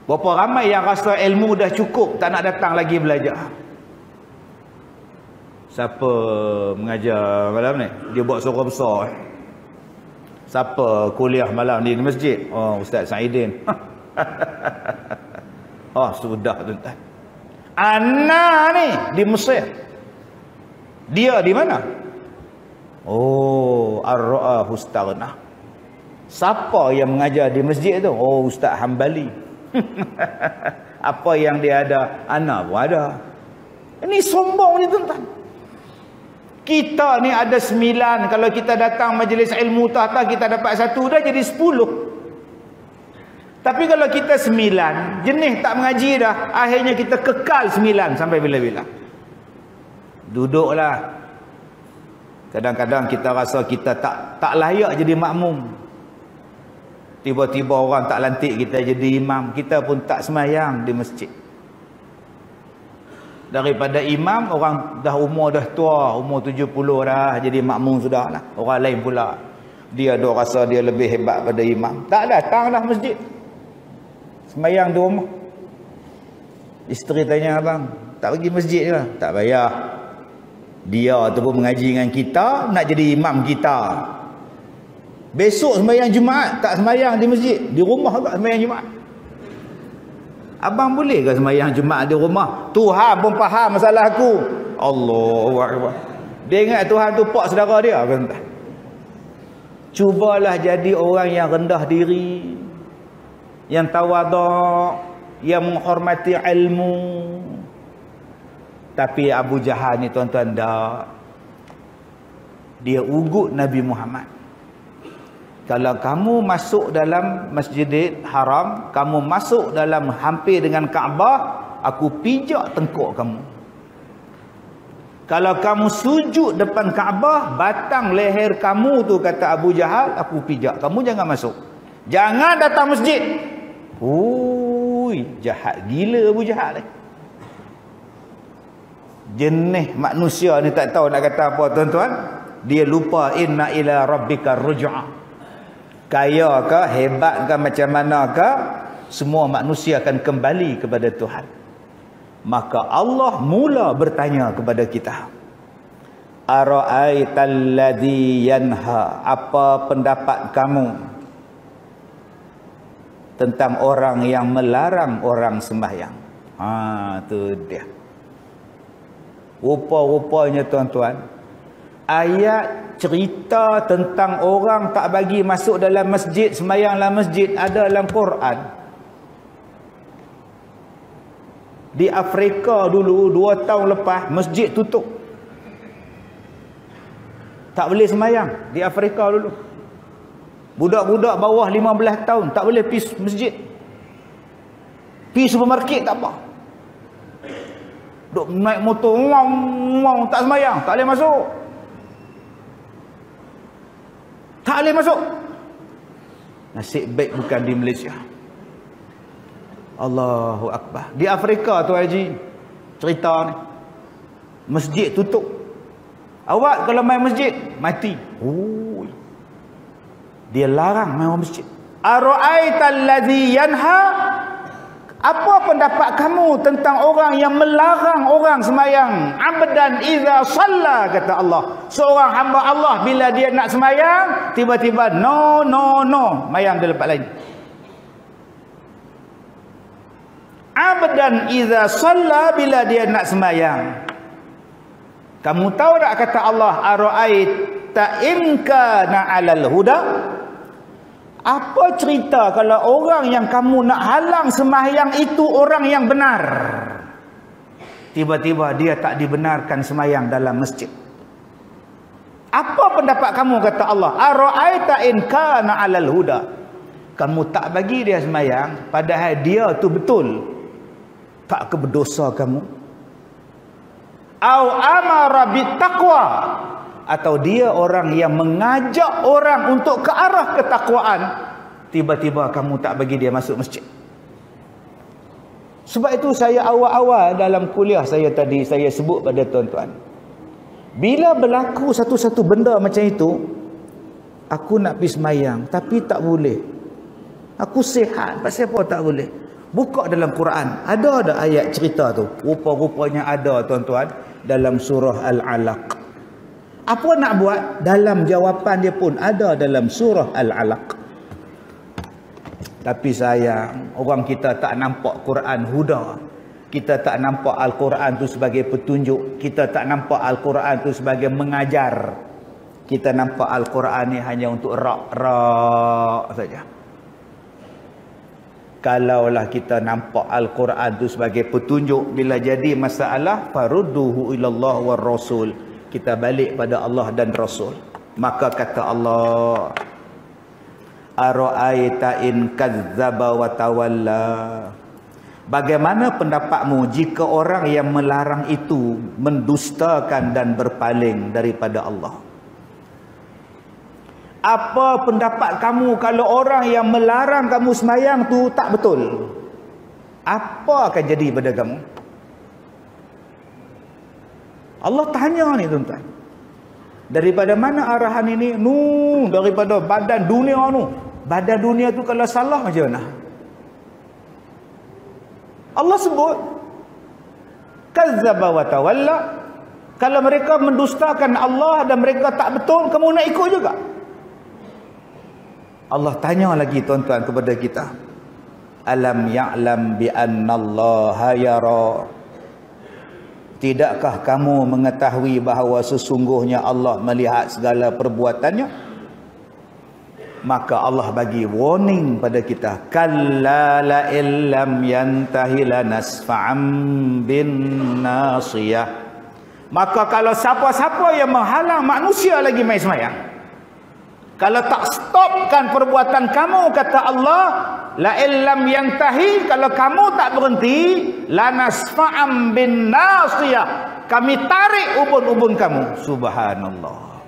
Berapa ramai yang rasa ilmu dah cukup, tak nak datang lagi belajar. Siapa mengajar malam ni? Dia buat suara besar. Siapa kuliah malam di masjid? Oh, Ustaz Saidin. Oh, sudah tuan-tuan. Ana ni di Mesir. Dia di mana? Oh, ar-ra'ahu istaghna. Siapa yang mengajar di masjid tu? Oh, Ustaz Hambali. Apa yang dia ada, ana pun ada. Ini sombong ni tuan-tuan. Kita ni ada 9. Kalau kita datang majlis ilmu tahta, kita dapat 1, dah jadi 10. Tapi kalau kita 9, jenis tak mengaji dah, akhirnya kita kekal 9 sampai bila-bila. Duduklah. Kadang-kadang kita rasa kita tak layak jadi makmum. Tiba-tiba orang tak lantik kita jadi imam, kita pun tak semayang di masjid. Daripada imam, orang dah umur dah tua, umur 70 dah, jadi makmum sudah lah. Orang lain pula, dia dah rasa dia lebih hebat pada imam, tak datang dah masjid, semayang di rumah. Isteri tanya, abang tak pergi masjid ke? Tak payah, dia tu pun mengaji dengan kita, nak jadi imam kita. Besok semayang Jumaat, tak semayang di masjid, di rumah juga semayang Jumaat. Abang boleh ke semayang Jumaat di rumah? Tuhan pun faham masalah aku. Allahu Akbar. Dia ingat Tuhan tu pak saudara dia kan? Cubalah jadi orang yang rendah diri, yang tawaduk, yang menghormati ilmu. Tapi Abu Jahal ni tuan-tuan dah, dia ugut Nabi Muhammad. Kalau kamu masuk dalam Masjidil Haram, kamu masuk dalam hampir dengan Kaabah, aku pijak tengkuk kamu. Kalau kamu sujud depan Kaabah, batang leher kamu tu, kata Abu Jahal, aku pijak. Kamu jangan masuk. Jangan datang masjid. Ui, jahat gila Abu Jahal ni. Jenis manusia ni tak tahu nak kata apa tuan-tuan. Dia lupa inna ila rabbika ruj'a. Kaya ke, hebat ke, macam mana ke, semua manusia akan kembali kepada Tuhan. Maka Allah mula bertanya kepada kita, ara'aital ladzi yanha, apa pendapat kamu tentang orang yang melarang orang sembahyang? Tu dia. Rupa-rupanya tuan-tuan, ayat cerita tentang orang tak bagi masuk dalam masjid, sembahyang dalam masjid ada dalam Quran. Di Afrika dulu 2 tahun lepas masjid tutup. Tak boleh sembahyang di Afrika dulu. Budak-budak bawah 15 tahun tak boleh pergi masjid. Pergi supermarket tak apa. Duk naik motor ngong tak sembahyang, tak boleh masuk. Tak boleh masuk. Nasib baik bukan di Malaysia. Allahu Akbar. Di Afrika tu Haji, cerita ni. Masjid tutup. Awak kalau main masjid, mati. Dia larang main masjid. Ara'aital ladzi yanha, apa pendapat kamu tentang orang yang melarang orang sembahyang? Abdan iza shalla, kata Allah. Seorang hamba Allah bila dia nak sembahyang, tiba-tiba no, mayang dia lepas lain. Abdan iza shalla, bila dia nak sembahyang. Kamu tahu tak kata Allah, ara'aita in kana 'alal huda? Apa cerita kalau orang yang kamu nak halang sembahyang itu orang yang benar, tiba-tiba dia tak dibenarkan sembahyang dalam masjid? Apa pendapat kamu, kata Allah, ara'aita in kana 'alal huda? Kamu tak bagi dia sembahyang padahal dia tu betul, tak ke berdosa kamu? Au amara bittaqwa, atau dia orang yang mengajak orang untuk ke arah ketakwaan, tiba-tiba kamu tak bagi dia masuk masjid. Sebab itu saya awal-awal dalam kuliah saya tadi, saya sebut pada tuan-tuan, bila berlaku satu-satu benda macam itu, aku nak pergi semayang tapi tak boleh. Aku sihat, pasal apa tak boleh? Buka dalam Quran. Ada ayat cerita tu. Rupa-rupanya ada tuan-tuan. Dalam surah Al-Alaq. Apa nak buat? Dalam jawapan dia pun ada dalam surah Al-Alaq. Tapi sayang, orang kita tak nampak Quran huda. Kita tak nampak Al-Quran tu sebagai petunjuk. Kita tak nampak Al-Quran tu sebagai mengajar. Kita nampak Al-Quran ni hanya untuk rak-rak saja. Kalaulah kita nampak Al-Quran tu sebagai petunjuk, bila jadi masalah, farudduhu ilallah war rasul. Kita balik pada Allah dan Rasul. Maka kata Allah, ara'aita in kazzaba wa tawalla. Bagaimana pendapatmu jika orang yang melarang itu mendustakan dan berpaling daripada Allah? Apa pendapat kamu kalau orang yang melarang kamu sembahyang tu tak betul? Apa akan jadi pada kamu? Allah tanya ni tuan-tuan. Daripada mana arahan ini? Daripada badan dunia nu. Badan dunia tu kalau salah macam mana? Allah sebut kazzaba wa tawalla. Kalau mereka mendustakan Allah dan mereka tak betul, kamu nak ikut juga? Allah tanya lagi tuan-tuan kepada kita. Alam ya'lam bi annallaha yara. Tidakkah kamu mengetahui bahawa sesungguhnya Allah melihat segala perbuatannya? Maka Allah bagi warning pada kita. Kalla la illam yantahi lanasfa'am bin nasiyah. Maka kalau siapa-siapa yang menghalang manusia lagi mai sembahyang, kalau tak stopkan perbuatan kamu, kata Allah, la illam yantahi, kalau kamu tak berhenti, lanasfa'am bin nasiyah, kami tarik ubun-ubun kamu. Subhanallah.